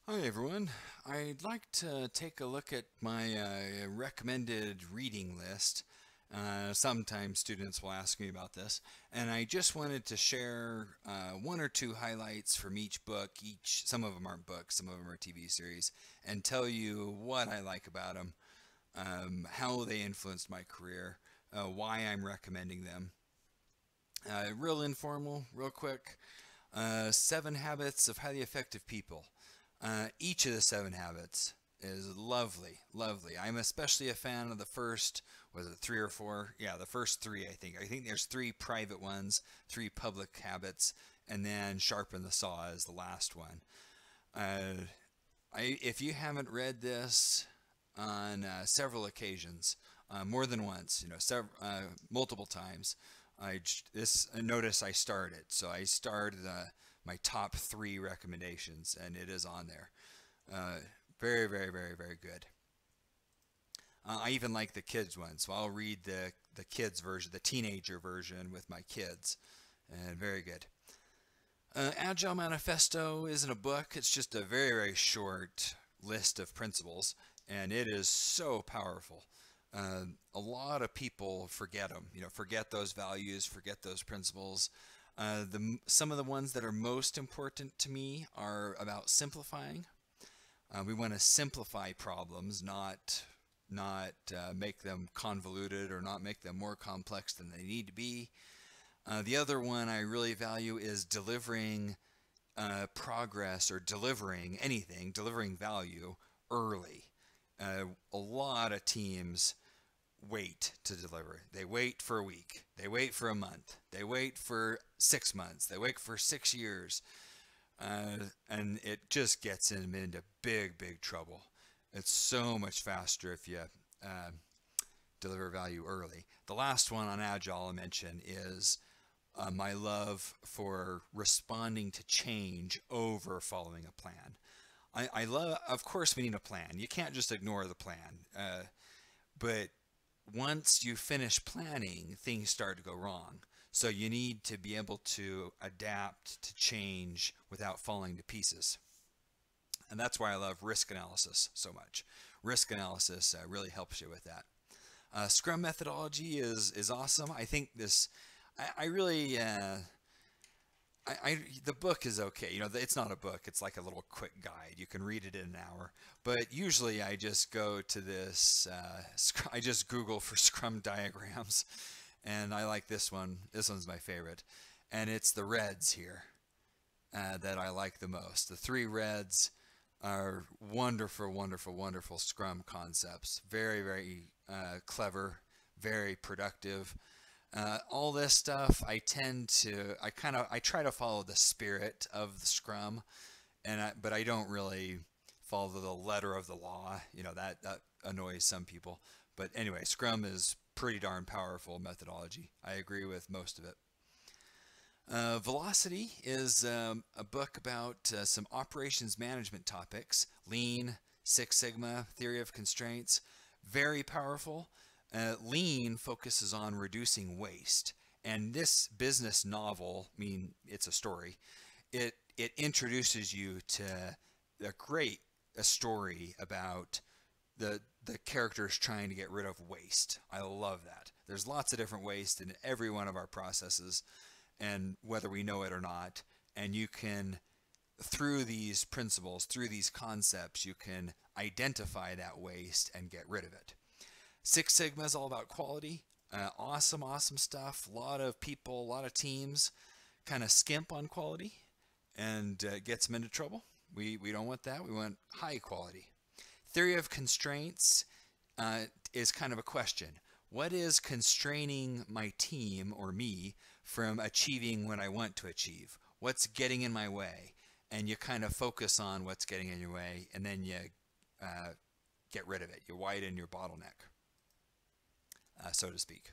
Hi everyone. I'd like to take a look at my recommended reading list. Sometimes students will ask me about this, and I just wanted to share one or two highlights from each book. Some of them aren't books, some of them are TV series, and tell you what I like about them, how they influenced my career, why I'm recommending them. Real informal, real quick. Seven Habits of Highly Effective People. Each of the seven habits is lovely, lovely. I'm especially a fan of the first, was it three or four? Yeah, the first three, I think. I think there's three private ones, three public habits, and then Sharpen the Saw is the last one. Uh, if you haven't read this on several occasions, more than once, multiple times, notice I started. So I started my top three recommendations, and it is on there. Uh, Very, very, very, very good. I even like the kids one, so I'll read the kids version, the teenager version with my kids, and very good. Agile Manifesto isn't a book; it's just a very, very short list of principles, and it is so powerful. A lot of people forget them, forget those values, forget those principles. Some of the ones that are most important to me are about simplifying. We want to simplify problems, not make them convoluted or not make them more complex than they need to be. The other one I really value is delivering progress or delivering anything, delivering value early. A lot of teams wait to deliver. They wait for a week. They wait for a month. They wait for 6 months. They wait for 6 years. And it just gets them into big, big trouble. It's so much faster if you uh, deliver value early. The last one on Agile I mention is my love for responding to change over following a plan. I love, of course, we need a plan. You can't just ignore the plan. But once you finish planning, things start to go wrong. So you need to be able to adapt to change without falling to pieces. And that's why I love risk analysis so much. Risk analysis really helps you with that. Scrum methodology is awesome. I think this, I really, the book is okay. It's not a book. It's like a little quick guide. You can read it in an hour. But usually I just go to this. I just Google for Scrum diagrams, and I like this one. This one's my favorite, and it's the reds here that I like the most. The three reds are wonderful, wonderful, wonderful Scrum concepts. Very, very clever, very productive. All this stuff, I try to follow the spirit of the Scrum, but I don't really follow the letter of the law. That annoys some people. But anyway, Scrum is pretty darn powerful methodology. I agree with most of it. Velocity is a book about some operations management topics: Lean, Six Sigma, theory of constraints. Very powerful. Lean focuses on reducing waste. And this business novel, I mean, it's a story, it introduces you to a story about the characters trying to get rid of waste. I love that. There's lots of different waste in every one of our processes, and whether we know it or not, and you can, through these principles, through these concepts, you can identify that waste and get rid of it. Six Sigma is all about quality. Awesome, awesome stuff. A lot of people, a lot of teams kind of skimp on quality, and gets them into trouble. We don't want that. We want high quality. Theory of constraints is kind of a question. What is constraining my team or me from achieving what I want to achieve? What's getting in my way? And you kind of focus on what's getting in your way, and then you uh, get rid of it. You widen your bottleneck, so to speak.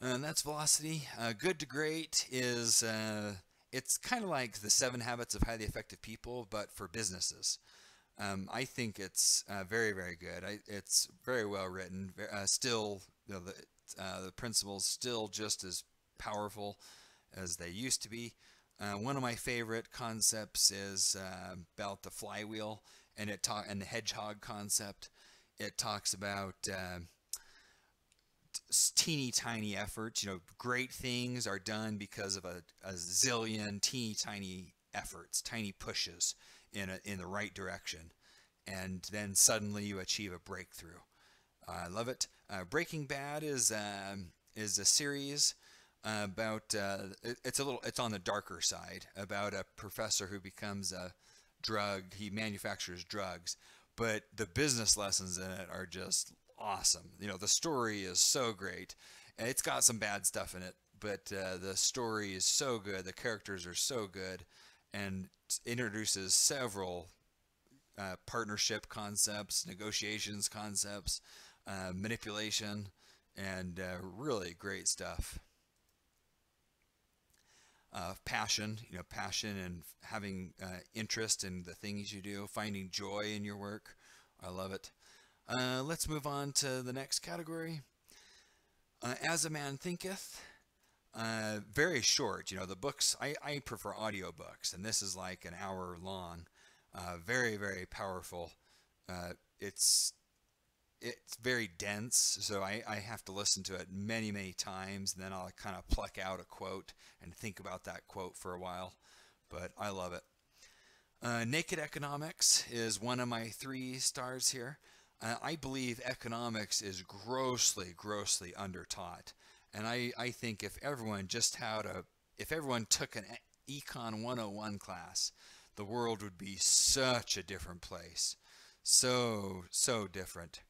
And that's velocity. Good to great is it's kind of like the Seven Habits of Highly Effective People, but for businesses. I think it's very, very good. It's very well written. Still, the principles still just as powerful as they used to be. One of my favorite concepts is about the flywheel and the hedgehog concept. It talks about teeny tiny efforts. Great things are done because of a zillion teeny tiny efforts, tiny pushes in the right direction, and then suddenly you achieve a breakthrough. I love it. Breaking Bad is a series about it's on the darker side, about a professor who becomes a he manufactures drugs, but the business lessons in it are just awesome. The story is so great. It's got some bad stuff in it, but the story is so good, the characters are so good, and introduces several partnership concepts, negotiations concepts, manipulation, and really great stuff. Passion, passion and having interest in the things you do, finding joy in your work. I love it. Let's move on to the next category. As a Man Thinketh. Very short. The books, I prefer audiobooks, and this is like an hour long. Very, very powerful. It's very dense, so I have to listen to it many, many times, and then I'll kind of pluck out a quote and think about that quote for a while, but I love it. Naked Economics is one of my 3 stars here. I believe economics is grossly, grossly undertaught, and I think if everyone took an Econ 101 class, the world would be such a different place. So, so different.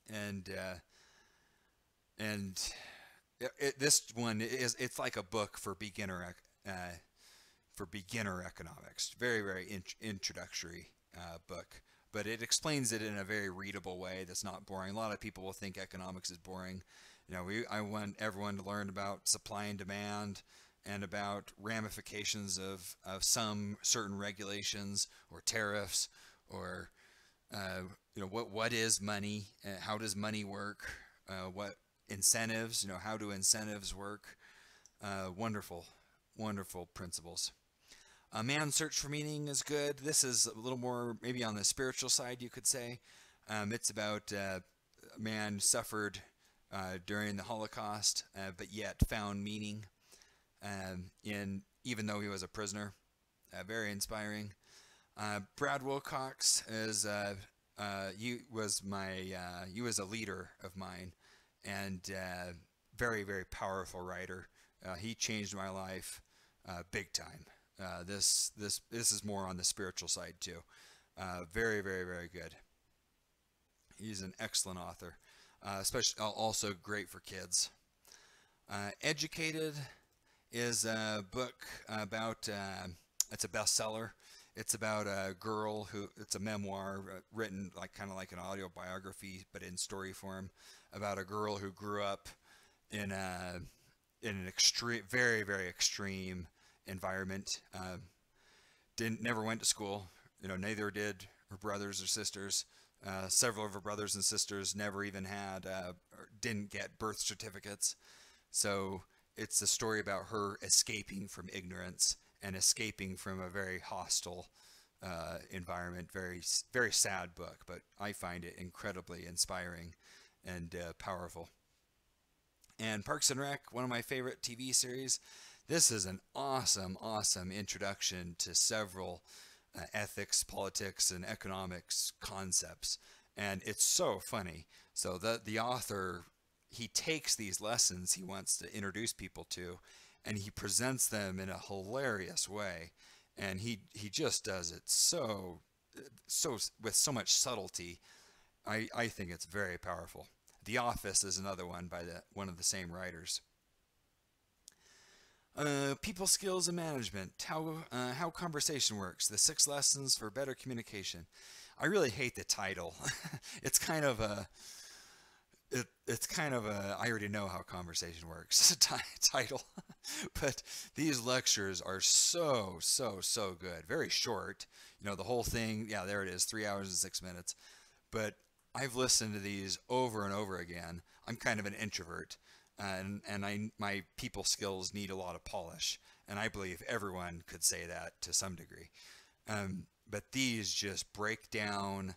And this one it's like a book for beginner economics. Very, very introductory book, but it explains it in a very readable way that's not boring. A lot of people will think economics is boring. I want everyone to learn about supply and demand and about ramifications of some certain regulations or tariffs, or what is money? How does money work? What incentives? How do incentives work? Wonderful, wonderful principles. A Man's Search for Meaning is good. This is a little more maybe on the spiritual side, you could say. It's about a man suffered during the Holocaust, but yet found meaning even though he was a prisoner. Very inspiring. Brad Wilcox is he was a leader of mine, and very, very powerful writer. He changed my life big time. This is more on the spiritual side too. Very, very, very good. He's an excellent author, especially also great for kids. Educated is a book about it's a bestseller. It's about a girl it's a memoir written kind of like an autobiography, but in story form, about a girl who grew up in an extreme, very, very extreme environment. Never went to school. Neither did her brothers or sisters. Several of her brothers and sisters never even had, or didn't get birth certificates. So it's a story about her escaping from ignorance and escaping from a very hostile environment. Very, very sad book, but I find it incredibly inspiring and powerful. And Parks and Rec, one of my favorite TV series. This is an awesome, awesome introduction to several ethics, politics, and economics concepts. And it's so funny. So the author, he takes these lessons he wants to introduce people to, and he presents them in a hilarious way. And he just does it so with so much subtlety. I think it's very powerful. The Office is another one by one of the same writers. People skills and management. How conversation works. The 6 lessons for better communication. I really hate the title. It's kind of a I already know how conversation works title. But these lectures are so good. Very short. The whole thing, yeah, there it is, 3 hours and 6 minutes. But I've listened to these over and over again. I'm kind of an introvert, and my people skills need a lot of polish. and I believe everyone could say that to some degree. But these just break down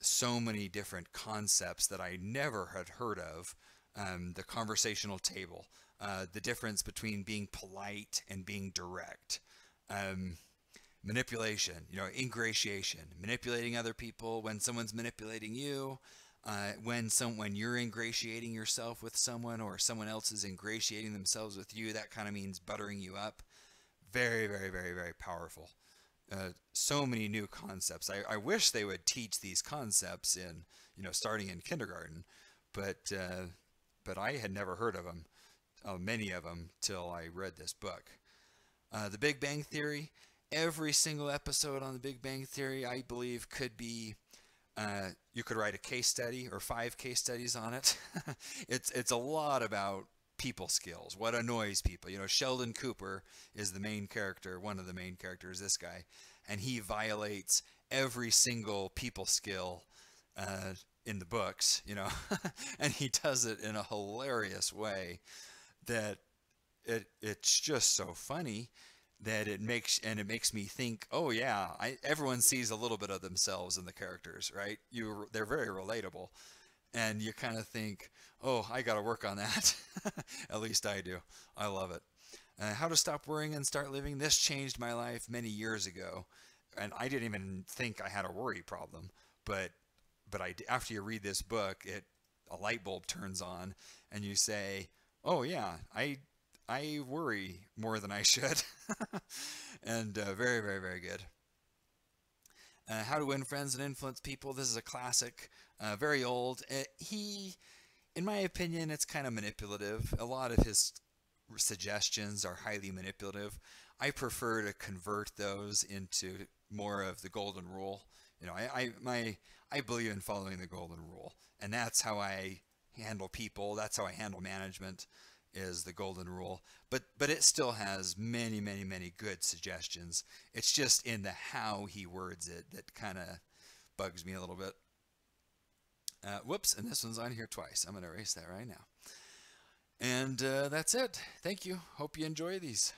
so many different concepts that I never had heard of. The conversational table, the difference between being polite and being direct, manipulation, ingratiation, manipulating other people when someone's manipulating you, when you're ingratiating yourself with someone or someone else is ingratiating themselves with you, that kind of means buttering you up. Very, very, very, very powerful. So many new concepts. I wish they would teach these concepts in, starting in kindergarten, but I had never heard of them, many of them, till I read this book. The Big Bang Theory. Every single episode on the Big Bang Theory, I believe, could be. You could write a case study or 5 case studies on it. It's a lot about people skills, what annoys people. Sheldon Cooper is the main character, one of the main characters, this guy, and he violates every single people skill in the books, and he does it in a hilarious way that it's just so funny that it makes me think, oh yeah, everyone sees a little bit of themselves in the characters, right? They're very relatable, and you kind of think, oh, I got to work on that. At least I do. I love it. How to Stop Worrying and Start Living. This changed my life many years ago, and I didn't even think I had a worry problem, but after you read this book, a light bulb turns on, and you say, oh yeah, I worry more than I should. And very, very, very good. How to Win Friends and Influence People. This is a classic, very old. In my opinion, it's kind of manipulative. A lot of his suggestions are highly manipulative. I prefer to convert those into more of the golden rule. I believe in following the golden rule, and that's how I handle people. That's how I handle management, is the golden rule. But it still has many, many, many good suggestions. It's just in the how he words it that kind of bugs me a little bit. Whoops, and this one's on here twice. I'm going to erase that right now. And that's it. Thank you. Hope you enjoy these.